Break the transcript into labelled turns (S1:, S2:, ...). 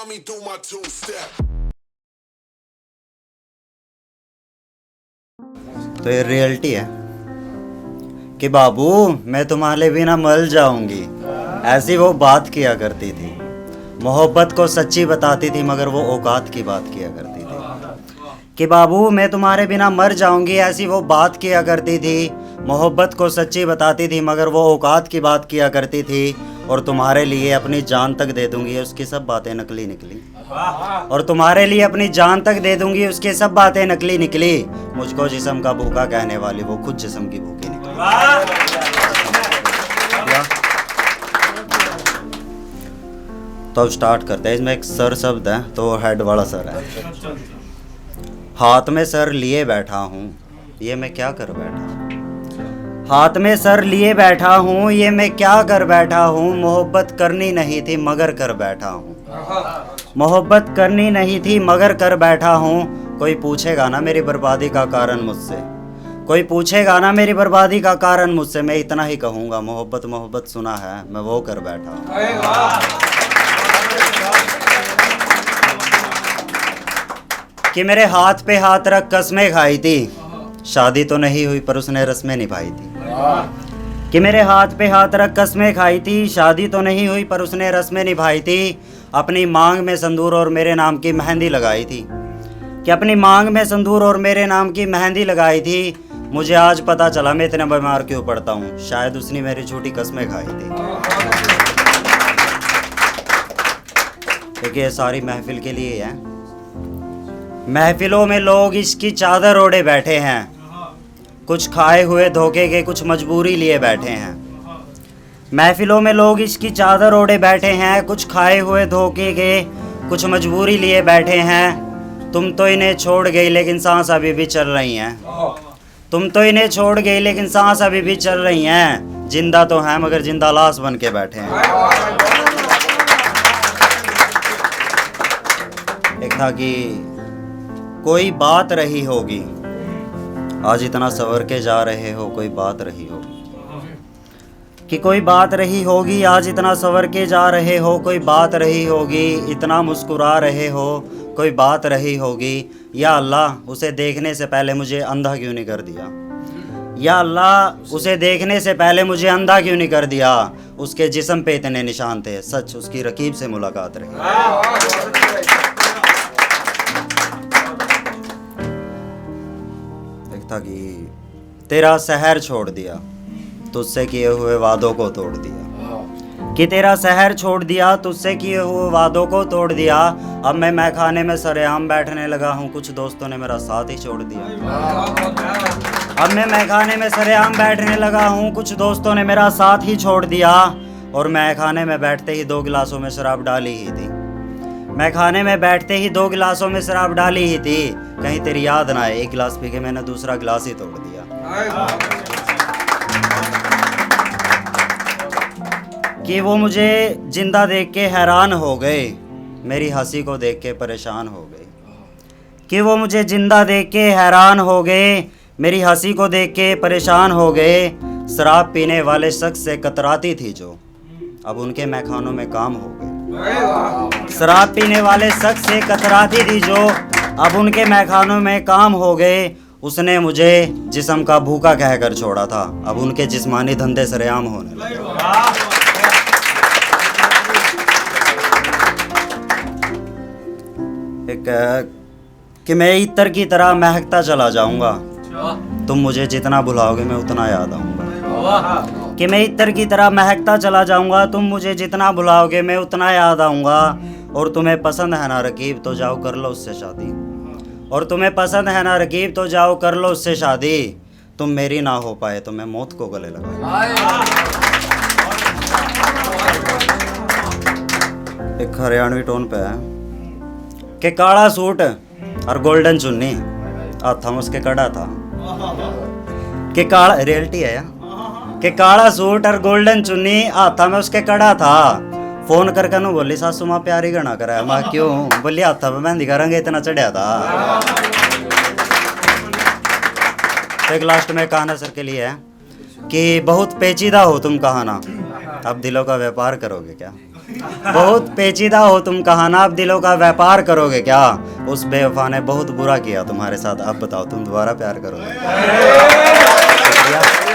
S1: Find me do my two step.
S2: तो ये reality है कि बाबू मैं तुम्हारे बिना मर जाऊंगी, ऐसी वो बात किया करती थी। मोहब्बत को सच्ची बताती थी मगर वो औकात की बात किया करती थी। कि बाबू मैं तुम्हारे बिना मर जाऊंगी, ऐसी वो बात किया करती थी। मोहब्बत को सच्ची बताती थी मगर वो औकात की बात किया करती थी। और तुम्हारे लिए अपनी जान तक दे दूंगी, उसकी सब बातें नकली निकली। और तुम्हारे लिए अपनी जान तक दे दूंगी, उसकी सब बातें नकली निकली। मुझको जिस्म का भूखा कहने वाली वो खुद जिस्म की भूखी निकली। तो अब स्टार्ट करते हैं। इसमें एक सर शब्द है तो हेड वाला सर है। हाथ में सर लिए बैठा हूँ, ये मैं क्या कर बैठा हूँ। हाथ में सर लिए बैठा हूँ, ये मैं क्या कर बैठा हूँ। मोहब्बत करनी नहीं थी मगर कर बैठा हूँ। मोहब्बत करनी नहीं थी मगर कर बैठा हूँ। कोई पूछेगा ना मेरी बर्बादी का कारण मुझसे, कोई पूछेगा ना मेरी बर्बादी का कारण मुझसे। मैं इतना ही कहूँगा, मोहब्बत मोहब्बत सुना है, मैं वो कर बैठा हूँ। कि मेरे हाथ पे हाथ रख कसमें खाई थी, शादी तो नहीं हुई पर उसने रस्में निभाई थी। कि मेरे हाथ पे हाथ रख कसमें खाई थी, शादी तो नहीं हुई पर उसने रस्में निभाई थी। अपनी मांग में संदूर और मेरे नाम की मेहंदी लगाई थी। कि अपनी मांग में संदूर और मेरे नाम की मेहंदी लगाई थी। मुझे आज पता चला मैं इतना बीमार क्यों पड़ता हूँ, शायद उसने मेरी झूठी कसमें खाई थी। देखिए ये सारी महफिल के लिए है। महफिलों में लोग इसकी चादर ओढ़े बैठे हैं, कुछ खाए हुए धोखे के कुछ मजबूरी लिए बैठे हैं। महफिलों में लोग इसकी चादर ओढ़े बैठे हैं, कुछ खाए हुए धोखे के कुछ मजबूरी लिए बैठे हैं। तुम तो इन्हें छोड़ गई लेकिन सांस अभी भी चल रही हैं। तुम तो इन्हें छोड़ गई लेकिन सांस अभी भी चल रही हैं। जिंदा तो हैं मगर जिंदा लाश बन के बैठे हैं। एक था कि कोई बात रही होगी, आज इतना सवर के जा रहे हो, कोई बात रही होगी। कि कोई बात रही होगी, आज इतना सवर के जा रहे हो, कोई बात रही होगी। इतना मुस्कुरा रहे हो, कोई बात रही होगी। या अल्लाह उसे देखने से पहले मुझे अंधा क्यों नहीं कर दिया। या अल्लाह उसे देखने से पहले मुझे अंधा क्यों नहीं कर दिया। उसके जिस्म पे इतने निशान थे, सच उसकी रकीब से मुलाकात रही। था कि तेरा शहर छोड़ दिया, तुझसे किए हुए वादों को तोड़ दिया। कि तेरा शहर छोड़ दिया, तुझसे किए हुए वादों को तोड़ दिया। अब मैं मैखाने में सरेआम बैठने लगा हूँ, कुछ दोस्तों ने मेरा साथ ही छोड़ दिया। अब मैं मैखाने में सरेआम बैठने लगा हूँ, कुछ दोस्तों ने मेरा साथ ही छोड़ दिया। और मैखाने में बैठते ही 2 गिलासों में शराब डाली ही थी। मैं खाने में बैठते ही 2 गिलासों में शराब डाली ही थी। कहीं तेरी याद ना आए, एक गिलास पी के मैंने दूसरा गिलास ही तोड़ दिया। कि वो मुझे जिंदा देख के हैरान हो गए, मेरी हंसी को देख के परेशान हो गए। कि वो मुझे जिंदा देख के हैरान हो गए, मेरी हंसी को देख के परेशान हो गए। शराब पीने वाले शख्स से कतराती थी जो, अब उनके मैखानों में काम हो गए। शराब पीने वाले शख्स से कतराती थी जो, अब उनके मैखानों में काम हो गए। उसने मुझे जिस्म का भूखा कहकर छोड़ा था, अब उनके जिस्मानी धंधे सरेआम होने लगे। एक कि मैं इत्र की तरह महकता चला जाऊंगा, तुम मुझे जितना भुलाओगे मैं उतना याद आऊंगा। कि मैं इत्र की तरह महकता चला जाऊंगा, तुम मुझे जितना भुलाओगे मैं उतना याद आऊंगा। और तुम्हें पसंद है ना रकीब तो जाओ कर लो उससे शादी। और तुम्हें पसंद है ना रकीब तो जाओ कर लो उससे शादी। तुम मेरी ना हो पाए तो मैं मौत को गले लगा। एक हरियाणवी टोन पे है कि काला सूट और गोल्डन चुन्नी, हाथों में उसके कड़ा था। कि काला रियलिटी है यार, कि काला सूट और गोल्डन चुन्नी, हाथा में उसके कड़ा था। फोन करके नु बोली सासू माँ प्यारी गणा करा। माँ क्यों? बोली हाथा पे मेहंदी का रंग इतना चढ़िया था। तो एक लास्ट में कहाना सर के लिए है कि बहुत पेचीदा हो तुम कहाना, अब दिलों का व्यापार करोगे क्या। बहुत पेचीदा हो तुम, कहाना अब दिलों का व्यापार करोगे क्या? उस बेवफा ने बहुत बुरा किया तुम्हारे साथ, अब बताओ तुम दोबारा प्यार करोगे? शुक्रिया।